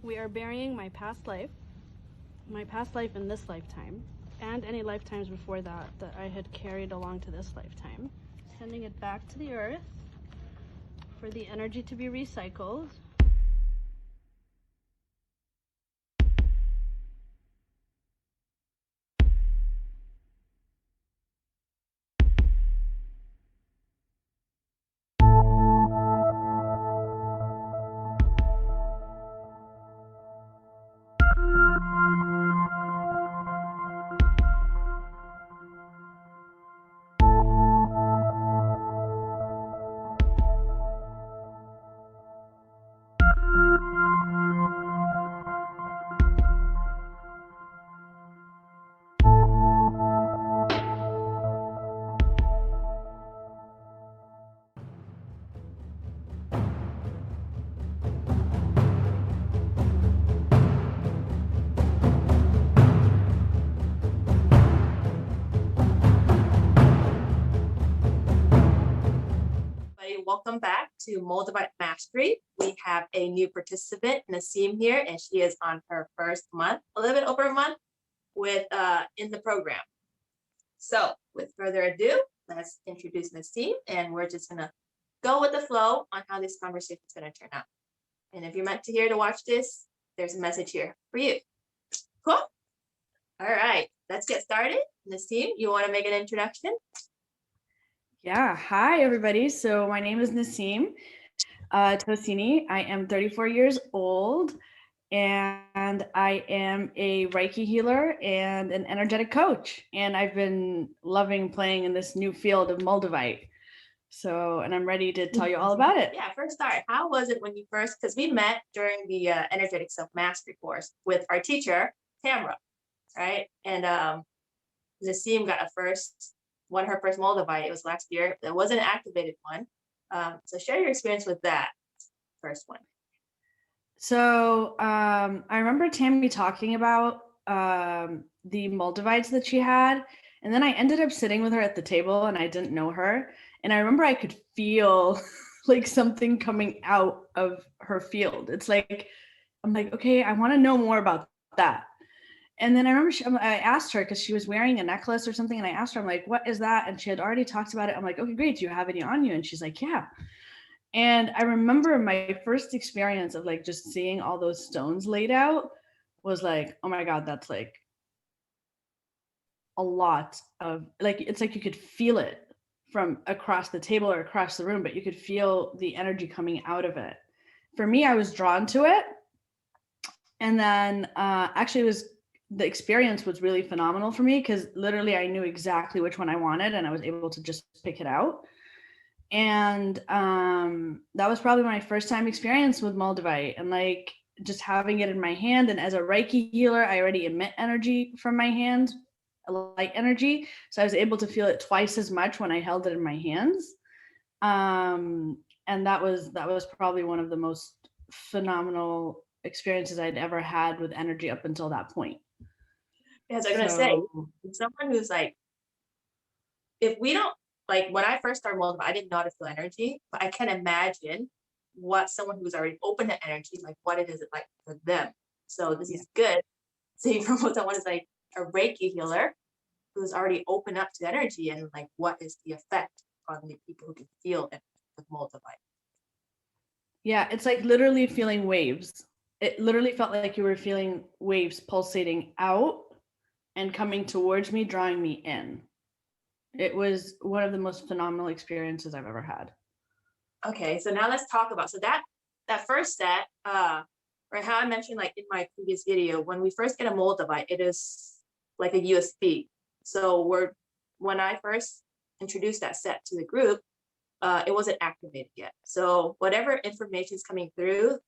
We are burying my past life in this lifetime, and any lifetimes before that I had carried along to this lifetime. Sending it back to the earth for the energy to be recycled. Welcome back to Moldavite Mastery. We have a new participant, Nassim, here, and she is on her first month, a little bit over a month, with in the program. So, with further ado, let's introduce Nassim, and we're just gonna go with the flow on how this conversation is gonna turn out. And if you're meant to watch this, there's a message here for you. Cool. All right, let's get started. Nassim, you want to make an introduction? Yeah, hi everybody. So my name is Nassim Tosini. I am 34 years old, and I am a Reiki healer and an energetic coach. And I've been loving playing in this new field of Moldavite. So, and I'm ready to tell you all about it. Yeah, first start. How was it when you first, because we met during the energetic self-mastery course with our teacher, Tamara, right? And Nassim got won her first Moldavite. It was last year. It wasn't an activated one. So share your experience with that first one. So I remember Tammy talking about the Moldavites that she had, and then I ended up sitting with her at the table, and I didn't know her, and I remember I could feel like something coming out of her field. It's like I'm like, okay, I want to know more about that. And then I remember I asked her because she was wearing a necklace or something, and I asked her, I'm like, what is that? And she had already talked about it. I'm like, okay, great. Do you have any on you? And she's like, yeah. And I remember my first experience of like just seeing all those stones laid out was like, oh my God, that's like a lot of like, it's like you could feel it from across the table or across the room, but you could feel the energy coming out of it. For me, I was drawn to it. And then actually, the experience was really phenomenal for me because literally I knew exactly which one I wanted and I was able to just pick it out. And that was probably my first time experience with Moldavite, and like just having it in my hand. And as a Reiki healer, I already emit energy from my hand, a light energy. So I was able to feel it twice as much when I held it in my hands. And that was probably one of the most phenomenal experiences I'd ever had with energy up until that point. Yes, I'm gonna say, someone who's like, if we don't, like when I first started Moldavite, I didn't know how to feel energy, but I can imagine what someone who's already open to energy, like what it is like for them. So this is good. Seeing from someone is like a Reiki healer who's already open up to energy, and like what is the effect on the people who can feel it with Moldavite. Yeah, it's like literally feeling waves. It literally felt like you were feeling waves pulsating out and coming towards me, drawing me in. It was one of the most phenomenal experiences I've ever had. Okay, so now let's talk about, so that first set, right, how I mentioned like in my previous video, when we first get a Moldavite, it is like a USB. So when I first introduced that set to the group, it wasn't activated yet. So whatever information is coming through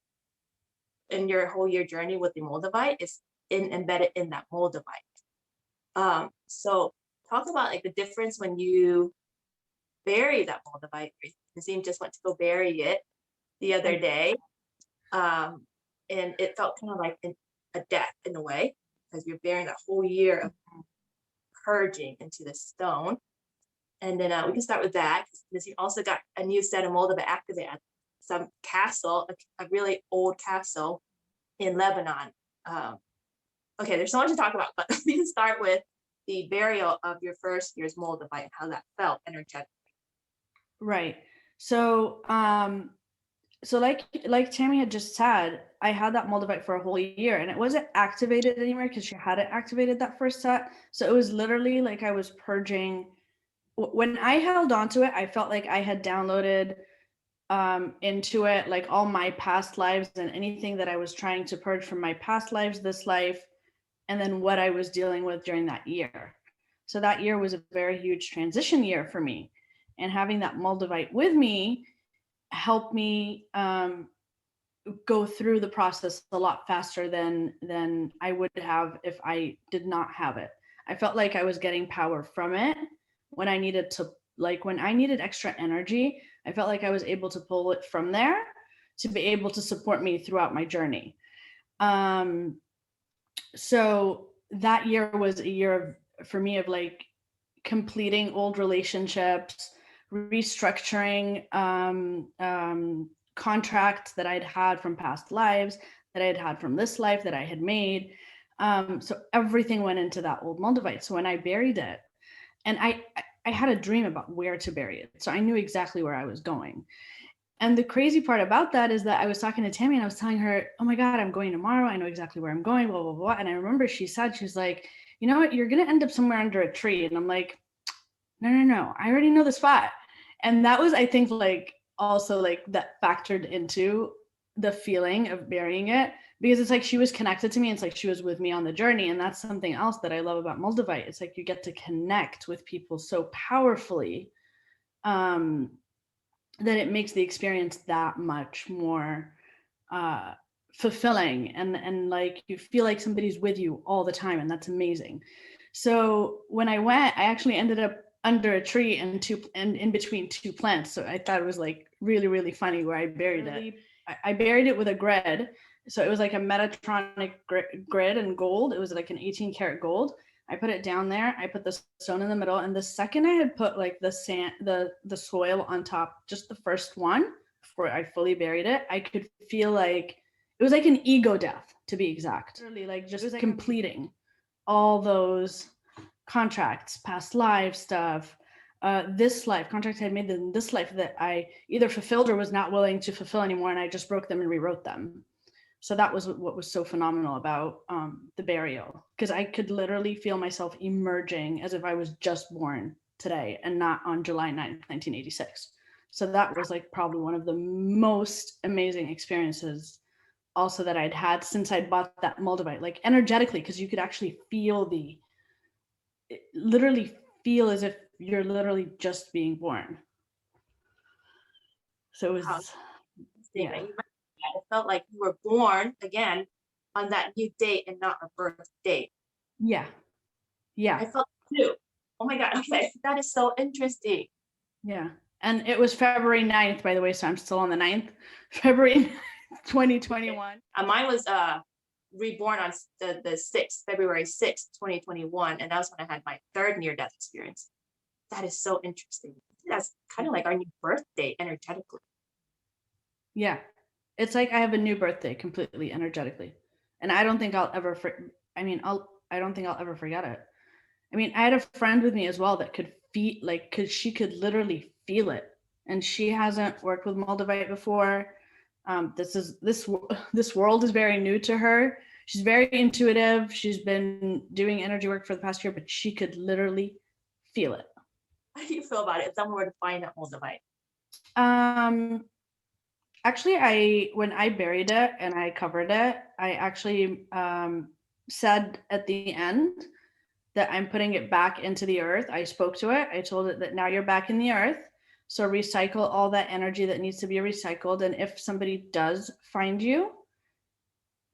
in your whole year journey with the Moldavite is embedded in that Moldavite. So talk about like the difference when you bury that Moldavite. Nassim just went to go bury it the other day. And it felt kind of like a death in a way, because you're bearing that whole year of purging into the stone. And then we can start with that, because you also got a new set of Moldavite activated, some castle, a really old castle in Lebanon. Okay, there's so much to talk about, but we can start with the burial of your first year's Moldavite and how that felt energetic. Right. So, so like Tammy had just said, I had that Moldavite for a whole year, and it wasn't activated anymore because she hadn't activated that first set. So it was literally like I was purging. When I held on to it, I felt like I had downloaded into it like all my past lives and anything that I was trying to purge from my past lives, this life, and then what I was dealing with during that year. So that year was a very huge transition year for me, and having that Moldavite with me helped me go through the process a lot faster than I would have if I did not have it. I felt like I was getting power from it when I needed to, like when I needed extra energy, I felt like I was able to pull it from there to be able to support me throughout my journey. So that year was a year for me of like completing old relationships, restructuring contracts that I'd had from past lives, that I had had from this life that I had made. So everything went into that old Moldavite. So when I buried it, and I had a dream about where to bury it, so I knew exactly where I was going. And the crazy part about that is that I was talking to Tammy and I was telling her, oh my God, I'm going tomorrow. I know exactly where I'm going, blah, blah, blah. And I remember she said, she was like, you know what, you're going to end up somewhere under a tree. And I'm like, no, I already know the spot. And that was, I think, like also like that factored into the feeling of burying it, because it's like she was connected to me. It's like she was with me on the journey. And that's something else that I love about Moldavite. It's like you get to connect with people so powerfully that it makes the experience that much more fulfilling, and like you feel like somebody's with you all the time, and that's amazing. So when I went, I actually ended up under a tree and in between two plants. So I thought it was like really, really funny where I buried it. I buried it with a grid. So it was like a Metatronic grid in gold. It was like an 18 karat gold. I put it down there. I put the stone in the middle, and the second I had put like the sand, the soil on top, just the first one before I fully buried it, I could feel like it was like an ego death, to be exact. Literally, like just like completing all those contracts, past life stuff, this life contracts I had made in this life that I either fulfilled or was not willing to fulfill anymore, and I just broke them and rewrote them. So that was what was so phenomenal about the burial, because I could literally feel myself emerging as if I was just born today and not on July 9th, 1986. So that was like probably one of the most amazing experiences also that I'd had since I'd bought that Moldavite, like energetically, because you could actually feel literally feel as if you're literally just being born. So it was, yeah. It felt like you were born again on that new date and not a birth date. Yeah. I felt too. Oh my God. Okay. That is so interesting. Yeah. And it was February 9th, by the way, so I'm still on the 9th. February 2021. Mine was reborn on the 6th, February 6th, 2021. And that was when I had my third near-death experience. That is so interesting. That's kind of like our new birthday energetically. Yeah. It's like I have a new birthday completely energetically. And I don't think I'll ever I don't think I'll ever forget it. I mean, I had a friend with me as well that could feel like, cause she could literally feel it. And she hasn't worked with Moldavite before. This world is very new to her. She's very intuitive. She's been doing energy work for the past year, but she could literally feel it. How do you feel about it if someone were to find that Moldavite? Actually, when I buried it and I covered it, I actually said at the end that I'm putting it back into the earth. I spoke to it. I told it that now you're back in the earth. So recycle all that energy that needs to be recycled. And if somebody does find you,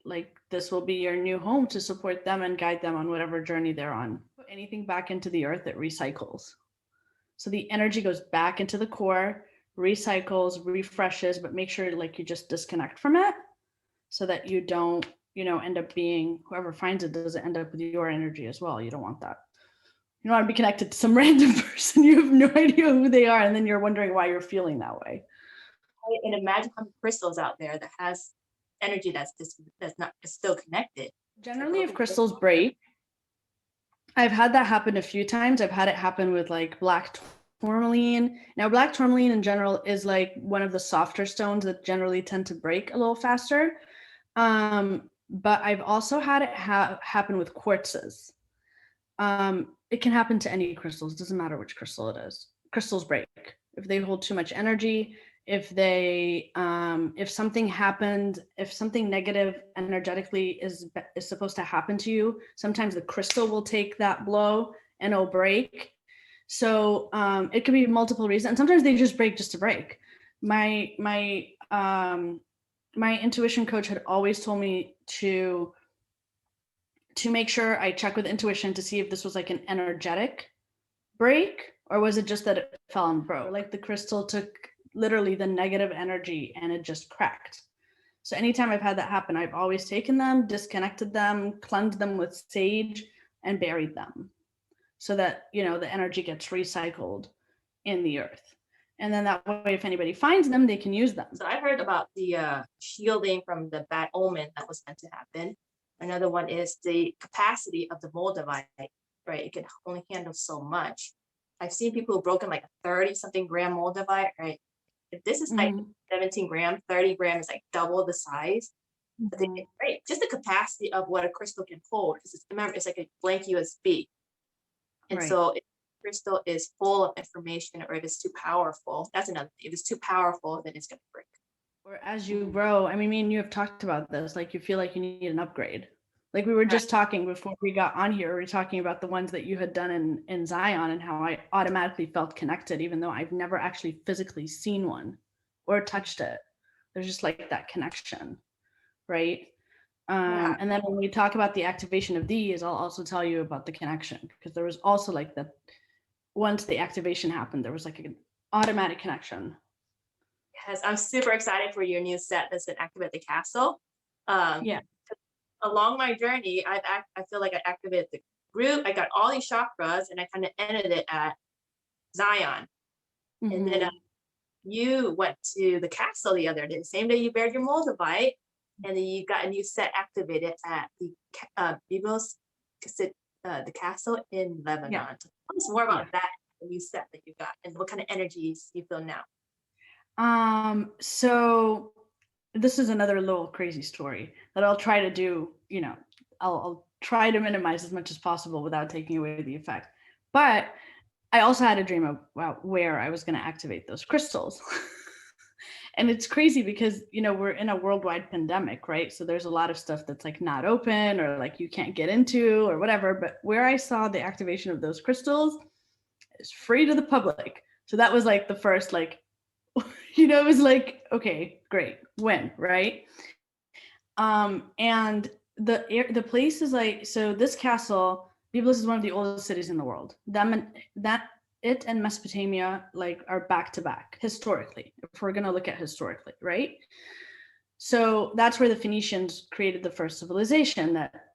like this will be your new home to support them and guide them on whatever journey they're on. Put anything back into the earth that recycles. So the energy goes back into the core, recycles, refreshes, but make sure like you just disconnect from it so that you don't, end up being, whoever finds it doesn't end up with your energy as well. You don't want that. You don't want to be connected to some random person. You have no idea who they are. And then you're wondering why you're feeling that way. And imagine how many crystals out there that has energy that's not is still connected. Generally, if crystals break, I've had that happen a few times. I've had it happen with like black tourmaline. Now, black tourmaline in general is like one of the softer stones that generally tend to break a little faster. But I've also had it happen with quartzes. It can happen to any crystals. It doesn't matter which crystal it is. Crystals break if they hold too much energy. If something happened, if something negative energetically is supposed to happen to you, sometimes the crystal will take that blow and it'll break. So it could be multiple reasons. And sometimes they just break just to break. My intuition coach had always told me to make sure I check with intuition to see if this was like an energetic break, or was it just that it fell and broke? Like the crystal took literally the negative energy and it just cracked. So anytime I've had that happen, I've always taken them, disconnected them, cleansed them with sage, and buried them so that, the energy gets recycled in the earth. And then that way, if anybody finds them, they can use them. So I heard about the shielding from the bad omen that was meant to happen. Another one is the capacity of the Moldavite, right? It can only handle so much. I've seen people who've broken like a 30-something gram Moldavite, right? If this is like 17 grams, 30 grams is like double the size. But they can break. Just the capacity of what a crystal can hold. Because remember, it's like a blank USB. And so if crystal is full of information, or if it's too powerful, that's another thing. If it's too powerful, then it's going to break. Or as you grow, I mean, me and you have talked about this, like you feel like you need an upgrade. Like we were just talking before we got on here, we were talking about the ones that you had done in Zion and how I automatically felt connected, even though I've never actually physically seen one or touched it. There's just like that connection, right? And then when we talk about the activation of these, I'll also tell you about the connection, because there was also like that once the activation happened, there was like an automatic connection. Yes, I'm super excited for your new set that's been activated at the castle. Along my journey, I feel like I activated the root. I got all these chakras, and I kind of ended it at Zion. And then you went to the castle the other day, the same day you buried your Moldavite, and then you got a new set activated at the Byblos, the castle in Lebanon. Tell us more about that, the new set that you got, and what kind of energies you feel now. So this is another little crazy story that I'll try to do, I'll try to minimize as much as possible without taking away the effect. But I also had a dream about where I was going to activate those crystals. And it's crazy because, we're in a worldwide pandemic, right? So there's a lot of stuff that's like not open, or like you can't get into or whatever. But where I saw the activation of those crystals is free to the public. So that was like the first, like, it was like, okay, great, when, right? And the place is like, so this castle, Byblos is one of the oldest cities in the world. It and Mesopotamia like are back to back historically, if we're gonna look at historically, right? So that's where the Phoenicians created the first civilization that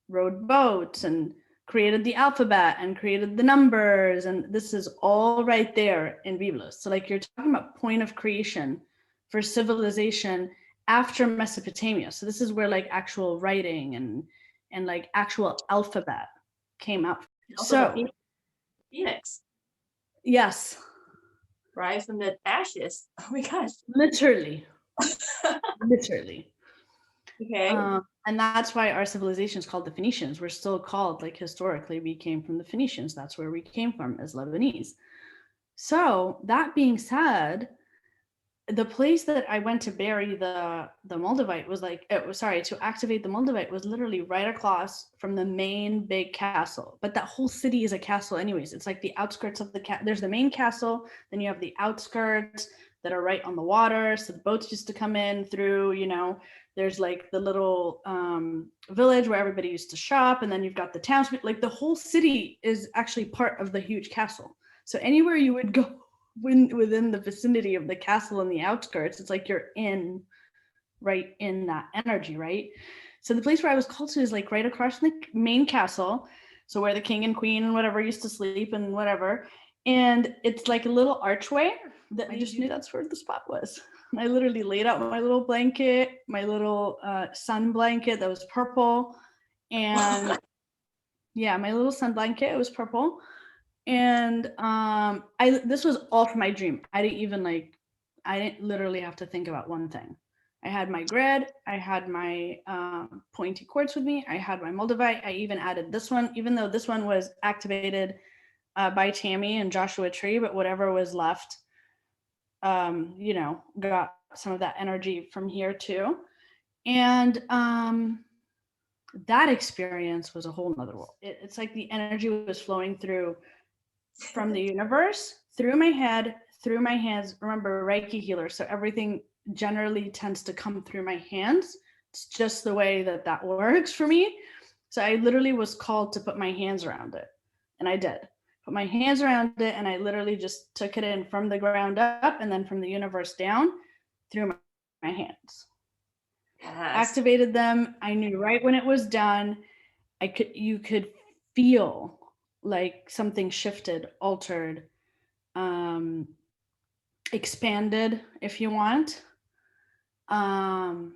rowed boats and created the alphabet and created the numbers, and this is all right there in Byblos. So like you're talking about point of creation for civilization after Mesopotamia. So this is where like actual writing and like actual alphabet came up. So Phoenix. Yes. Rise from the ashes. Oh my gosh. Literally. Literally. Okay. And that's why our civilization is called the Phoenicians. We're still called, like historically, we came from the Phoenicians. That's where we came from as Lebanese. So that being said, the place that I went to bury the Moldavite was like, to activate the Moldavite was literally right across from the main big castle. But that whole city is a castle anyways. It's like the outskirts of there's the main castle, then you have the outskirts that are right on the water. So the boats used to come in through, there's like the little village where everybody used to shop. And then you've got the towns, like the whole city is actually part of the huge castle. So anywhere you would go within the vicinity of the castle and the outskirts, it's like you're right in that energy, right? So the place where I was called to is like right across from the main castle. So where the king and queen and whatever used to sleep and whatever. And it's like a little archway that I just knew that's where the spot was. And I literally laid out my little blanket, my little sun blanket that was purple. And yeah, my little sun blanket, it was purple. And this was all for my dream. I didn't literally have to think about one thing. I had my grid, I had my pointy quartz with me, I had my Moldavite. I even added this one, even though this one was activated by Tammy and Joshua Tree, but whatever was left, got some of that energy from here too. And that experience was a whole nother world. It's like the energy was flowing through from the universe through my head, through my hands. Remember, Reiki healer, so everything generally tends to come through my hands. It's just the way that works for me. So I literally was called to put my hands around it, and I did. Put my hands around it, and I literally just took it in from the ground up, and then from the universe down through my hands. Yes. Activated them. I knew right when it was done. You could feel like something shifted, altered, expanded, if you want. And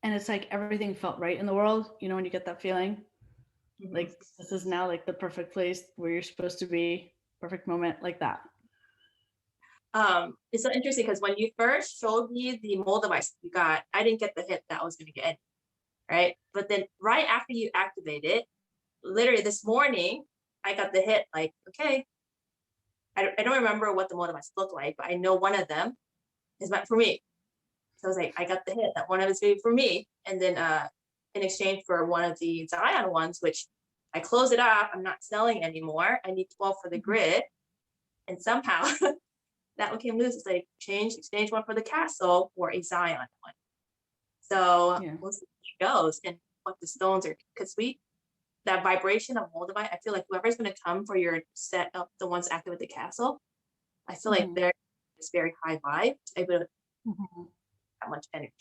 it's like everything felt right in the world. You know, when you get that feeling, like this is now like the perfect place where you're supposed to be, perfect moment, like that. It's so interesting because when you first showed me the Moldavites you got, I didn't get the hit that I was going to get any, right? But then right after you activate it, literally this morning, I got the hit like, okay, I don't remember what the Moldavites look like, but I know one of them is meant for me. So I was like, I got the hit that one of it's made for me. And then in exchange for one of the Zion ones, which I close it off, I'm not selling anymore. I need 12 for the grid. And somehow that one came loose. It's like exchange one for the castle for a Zion one. So we'll see how it goes and what the stones are, because that vibration of Moldavite, I feel like whoever's going to come for your set of the ones active with the castle, I feel like they're this very high vibe, able to that much energy.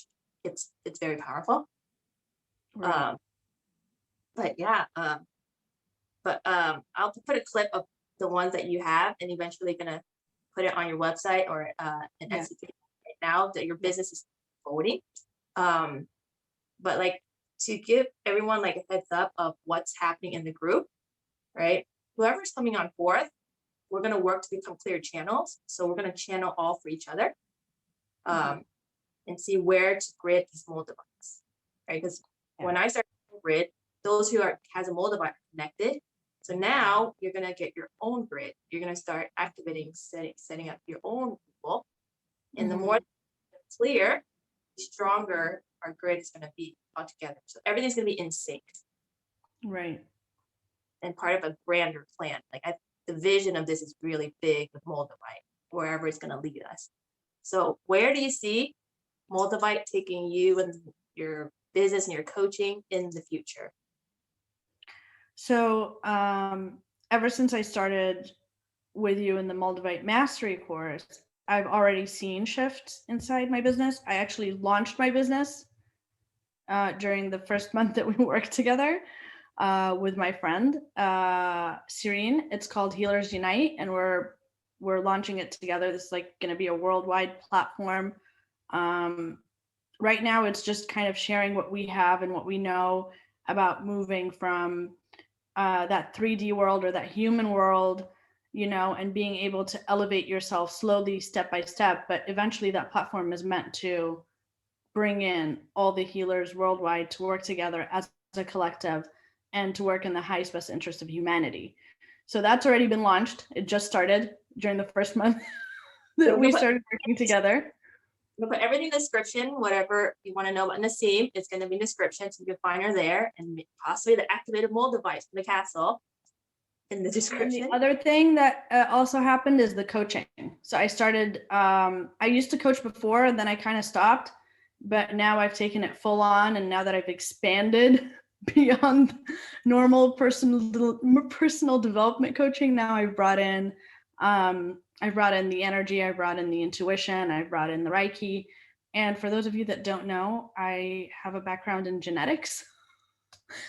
It's very powerful. Right. But yeah, I'll put a clip of the ones that you have, and eventually gonna put it on your website or an Etsy right now that your business is promoting. But like to give everyone like a heads up of what's happening in the group, right? Whoever's coming on board, we're gonna work to become clear channels. So we're gonna channel all for each other, and see where to grid these Moldavites, right? Because when I start grid, those who has a Moldavite connected. So now you're gonna get your own grid. You're gonna start activating, setting up your own people. And the more clear, the stronger our grid is gonna be altogether. So everything's gonna be in sync. Right. And part of a grander plan. Like the vision of this is really big with Moldavite, wherever it's gonna lead us. So where do you see Moldavite taking you and your business and your coaching in the future? So ever since I started with you in the Moldavite Mastery course, I've already seen shifts inside my business. I actually launched my business during the first month that we worked together with my friend Serene. It's called Healers Unite, and we're launching it together. This is like going to be a worldwide platform. Right now, it's just kind of sharing what we have and what we know about moving from that 3D world or that human world, and being able to elevate yourself slowly, step by step. But eventually that platform is meant to bring in all the healers worldwide to work together as a collective and to work in the highest best interest of humanity. So that's already been launched. It just started during the first month that we started working together. We'll put everything in the description. Whatever you want to know about Nassim, it's going to be in the description, so you can find her there, and possibly the activated Moldavites from the castle in the description. And the other thing that also happened is the coaching. So I started, I used to coach before, and then I kind of stopped, but now I've taken it full on. And now that I've expanded beyond normal personal development coaching, now I've brought in the energy, I brought in the intuition, I brought in the Reiki. And for those of you that don't know, I have a background in genetics.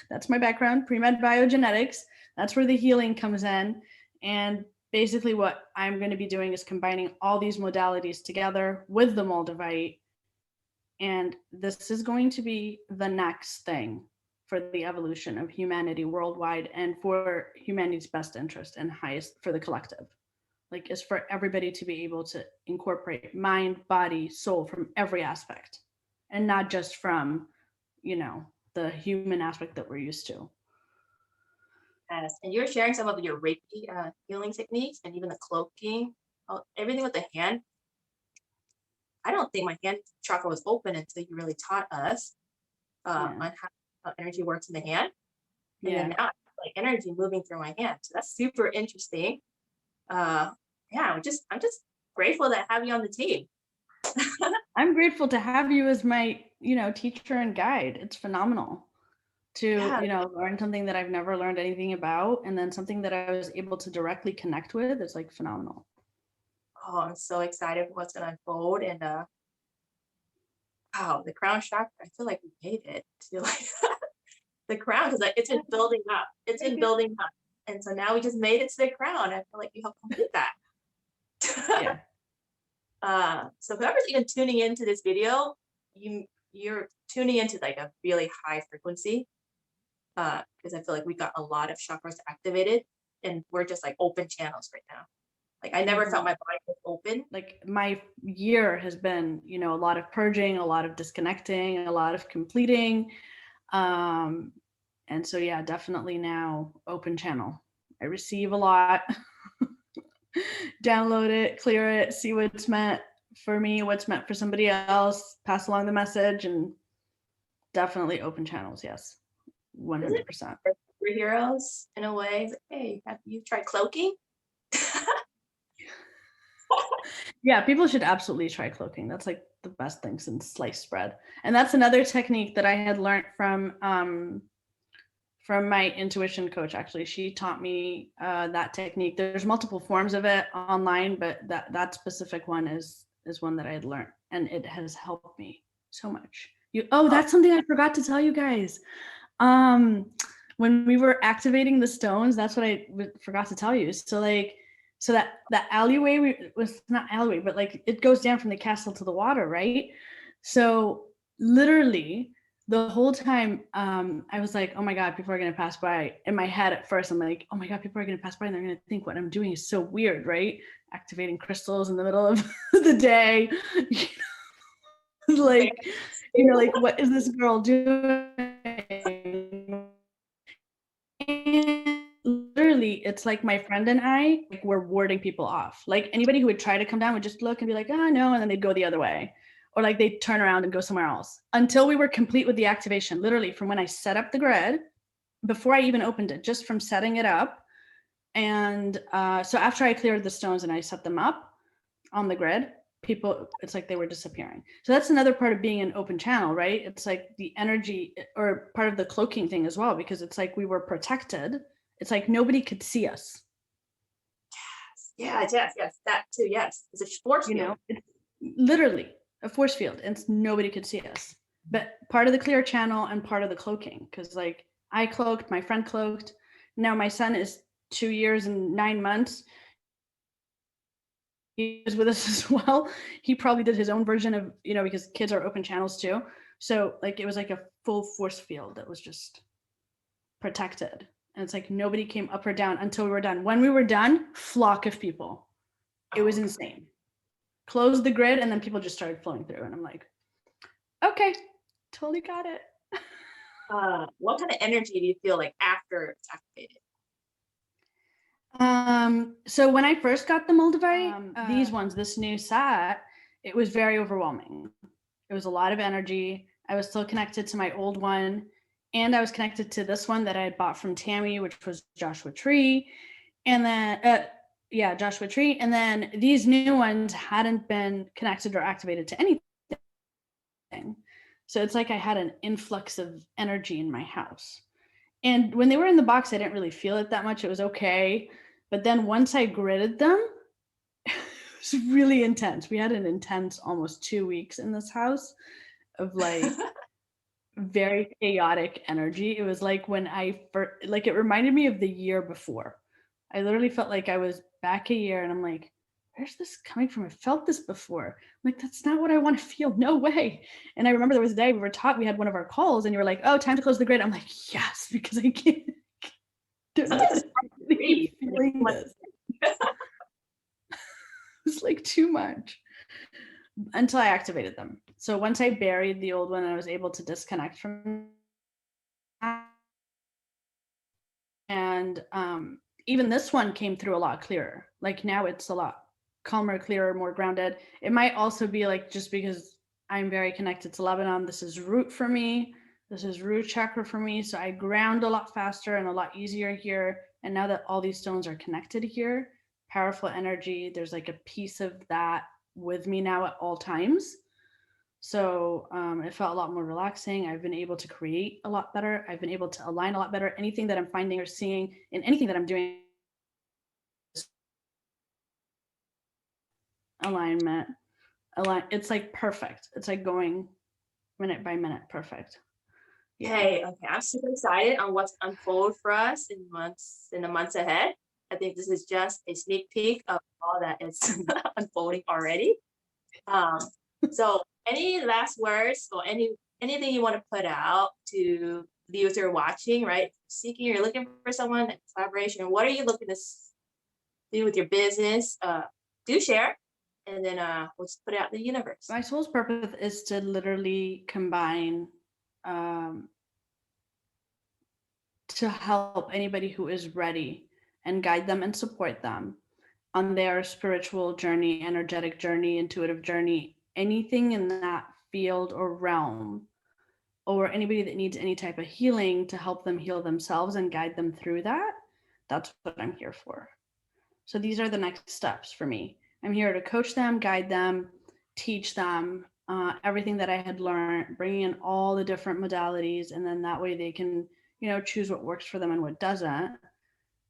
That's my background, pre-med biogenetics. That's where the healing comes in. And basically what I'm going to be doing is combining all these modalities together with the Moldavite. And this is going to be the next thing for the evolution of humanity worldwide and for humanity's best interest and highest for the collective. Like, is for everybody to be able to incorporate mind, body, soul from every aspect and not just from, the human aspect that we're used to. Yes, and you're sharing some of your Reiki healing techniques and even the cloaking, everything with the hand. I don't think my hand chakra was open until you really taught us on how energy works in the hand. And then now like energy moving through my hand. So that's super interesting. Yeah, I'm just grateful to have you on the team. I'm grateful to have you as my, teacher and guide. It's phenomenal to, learn something that I've never learned anything about, and then something that I was able to directly connect with. It's like phenomenal. Oh, I'm so excited for what's gonna unfold. And wow, the crown chakra, I feel like we made it to like the crown because it's been building up. It's been building up. And so now we just made it to the crown. I feel like you helped complete that. Yeah. So whoever's even tuning into this video, you're tuning into like a really high frequency. Because I feel like we got a lot of chakras activated and we're just like open channels right now. Like I never felt my body was open. Like my year has been, a lot of purging, a lot of disconnecting, a lot of completing. And so, yeah, definitely now open channel. I receive a lot, download it, clear it, see what's meant for me, what's meant for somebody else, pass along the message, and definitely open channels. Yes, 100%. Superheroes in a way. Like, hey, have you tried cloaking? Yeah, people should absolutely try cloaking. That's like the best thing since sliced bread. And that's another technique that I had learned from my intuition coach. Actually, she taught me that technique. There's multiple forms of it online, but that specific one is one that I had learned, and it has helped me so much. That's something I forgot to tell you guys. When we were activating the stones, that's what I forgot to tell you. So that alleyway was not alleyway, but like it goes down from the castle to the water, right? So literally the whole time, I was like, oh my God, people are going to pass by. In my head at first, I'm like, oh my God, people are going to pass by and they're going to think what I'm doing is so weird, right? Activating crystals in the middle of the day. Like, like, what is this girl doing? And literally, it's like my friend and I were warding people off. Like anybody who would try to come down would just look and be like, oh no, and then they'd go the other way. Or like they'd turn around and go somewhere else until we were complete with the activation. Literally from when I set up the grid, before I even opened it, just from setting it up. And so after I cleared the stones and I set them up on the grid, people, it's like they were disappearing. So that's another part of being an open channel, right? It's like the energy, or part of the cloaking thing as well, because it's like we were protected. It's like nobody could see us. Yes, that too. Yes, it's a force field. It's literally a force field, and nobody could see us. But part of the clear channel and part of the cloaking, because like I cloaked, my friend cloaked. Now my son is 2 years and 9 months. He was with us as well. He probably did his own version of, because kids are open channels too. So like it was like a full force field that was just protected. And it's like nobody came up or down until we were done. When we were done, flock of people. It was insane. Closed the grid and then people just started flowing through. And I'm like, okay, totally got it. What kind of energy do you feel like after it's activated? So when I first got the Moldavite, these ones, this new set, it was very overwhelming. It was a lot of energy. I was still connected to my old one, and I was connected to this one that I had bought from Tammy, which was Joshua Tree. And then, Joshua Tree. And then these new ones hadn't been connected or activated to anything. So it's like I had an influx of energy in my house. And when they were in the box, I didn't really feel it that much. It was okay. But then once I gridded them, it was really intense. We had an intense almost 2 weeks in this house of like very chaotic energy. It was like when it reminded me of the year before. I literally felt like I was back a year, and I'm like, where's this coming from? I felt this before. I'm like, that's not what I want to feel. No way. And I remember there was a day we had one of our calls, and you were like, oh, time to close the grid. I'm like, yes, because I can't. Sometimes it's hard to breathe. Feeling this. It's like too much until I activated them. So once I buried the old one, I was able to disconnect from that. And even this one came through a lot clearer. Like now it's a lot calmer, clearer, more grounded. It might also be like just because I'm very connected to Lebanon. This is root for me. This is root chakra for me. So I ground a lot faster and a lot easier here. And now that all these stones are connected here, powerful energy, there's like a piece of that with me now at all times. So it felt a lot more relaxing. I've been able to create a lot better. I've been able to align a lot better. Anything that I'm finding or seeing in anything that I'm doing, alignment, it's like perfect. It's like going minute by minute, perfect. Yeah. Okay, I'm super excited on what's unfold for us in the months ahead. I think this is just a sneak peek of all that is unfolding already. So any last words or anything you want to put out to viewers who are watching, right? You're looking for someone, collaboration. What are you looking to do with your business? Do share, and then we'll just put it out in the universe. My soul's purpose is to literally combine to help anybody who is ready and guide them and support them on their spiritual journey, energetic journey, intuitive journey, anything in that field or realm, or anybody that needs any type of healing to help them heal themselves and guide them through that. That's what I'm here for. So these are the next steps for me. I'm here to coach them, guide them, teach them everything that I had learned, bringing in all the different modalities, and then that way they can, choose what works for them and what doesn't,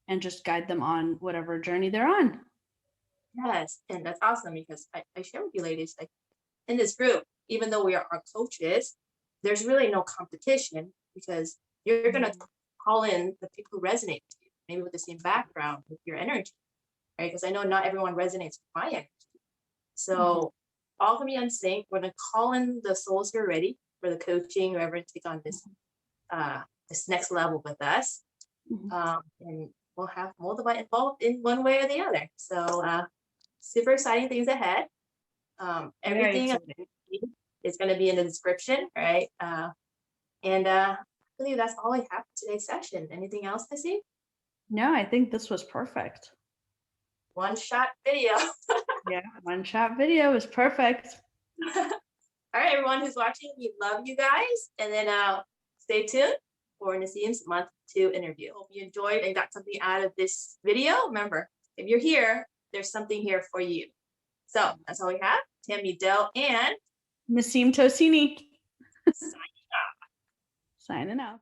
and just guide them on whatever journey they're on. Yes, and that's awesome because I share with you ladies, like in this group, even though we are our coaches, there's really no competition because you're gonna call in the people who resonate with you, maybe with the same background, with your energy, right? Because I know not everyone resonates with my energy. So all gonna be on sync. We're gonna call in the souls who are ready for the coaching, whoever to take on this next level with us. And we'll have Moldavite involved in one way or the other. So super exciting things ahead. Everything is going to be in the description, right? And I believe that's all I have for today's session. Anything else, Nassim? No, I think this was perfect. One shot video. Yeah, one shot video is perfect. All right, everyone who's watching, we love you guys. And then stay tuned for Nassim's month 2 interview. Hope you enjoyed and got something out of this video. Remember, if you're here, there's something here for you. So that's all we have. Tammy Dell and Nassim Tosini. Signing off.